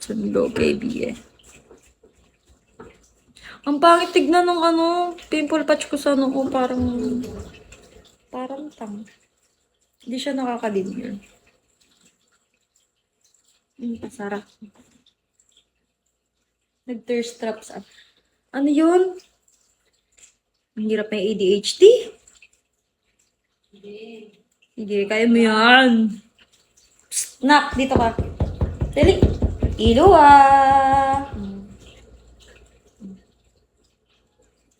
Sundo kay BF. Ang pangit tignan ng pimple patch ko sa ko. Parang tang. Hindi siya nakakadimir. Pasara. Nag-thirst traps up. Ano yun? Ang hirap may ADHD. Sige, kaya mo yan. Psst, nak, dito ka. Dali. Iluwa.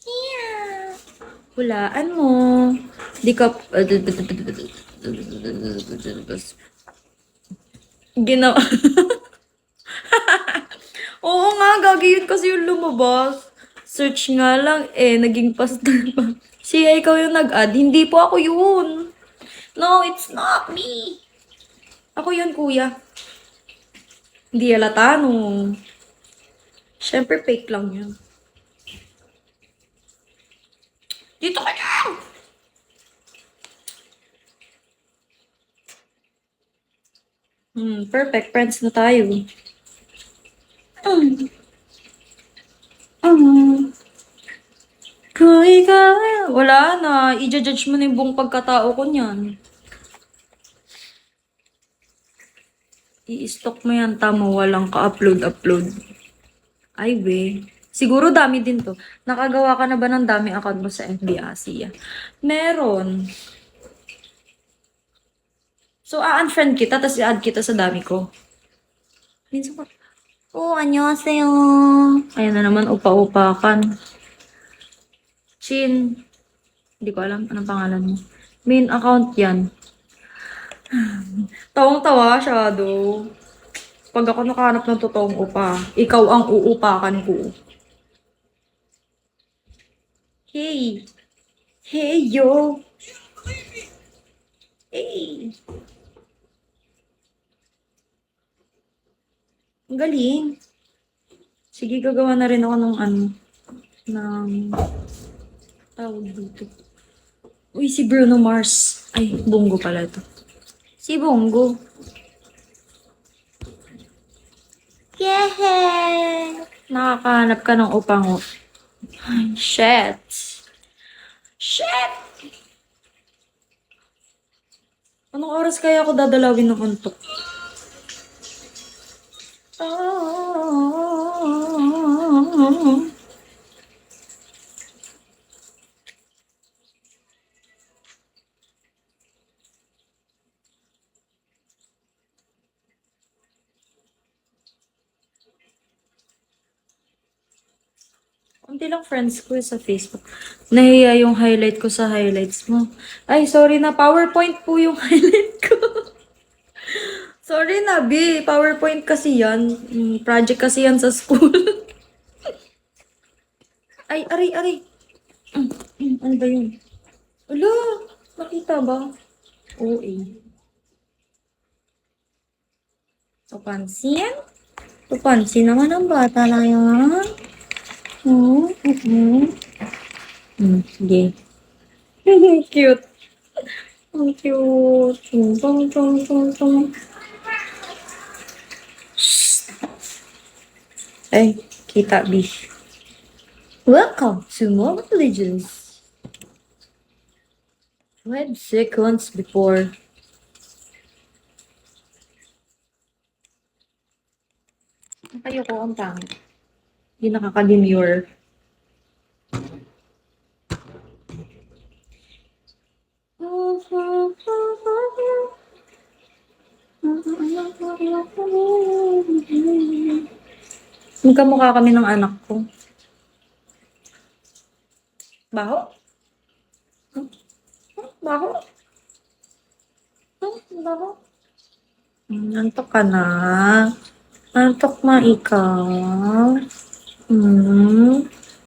Yeah. Hulaan mo. Di ka... Ginawa. Oo nga, gagi yun kasi yung lumabas. Search nga lang naging pastor pa. Siya, ikaw yung nag-add. Hindi po ako yun. No, it's not me. Ako yun, kuya. Hindi halata, no. Siyempre, fake lang yun. Dito ka lang! Perfect. Friends na tayo. Kuy ka. Wala na. I-judge mo na yung buong pagkatao ko niyan. I-stock mo yan, tama. Walang ka-upload. Ay, we. Siguro dami din to. Nakagawa ka na ba ng dami account mo sa FB Asia? Meron. So, unfriend kita, tapos i-add kita sa dami ko. Minsan ko, annyeonghaseyo. Ayan na naman, upa-upakan. Chin. Hindi ko alam anong pangalan mo. Main account yan. Tawang-tawa, Shadow. Pag ako nakahanap ng totoong upa, ikaw ang uupakan ko. Hey. Hey, yo. Hey. Ang galing. Sige, gagawa na rin ako ng tawag dito. Uy, si Bruno Mars. Ay, Bongo pala ito. Si Bongo. Yehey! Nakakahanap ka ng upango. Ay, shit. Shit! Anong oras kaya ako dadalawin ng untok? Kunti lang friends ko sa Facebook. Nahiya yung highlight ko sa highlights mo. Ay, sorry na. PowerPoint po yung highlight ko. Sorry na, B. PowerPoint kasi yan. Project kasi yan sa school. Ay, aray. Ano ba yun? Ala, nakita ba? Oo eh. Tupansin? Tupansin naman ang bata na yan. Sige. Cute. Ang cute. Tung. Ay, kita, B. Welcome to Mobile Legends. 5 seconds before. Kayo ko ang pangit. Hindi nakaka-demure. Magkamukha kami ng anak ko. Baho? Baho? Baho? Nantok ka na. Nantok na ikaw.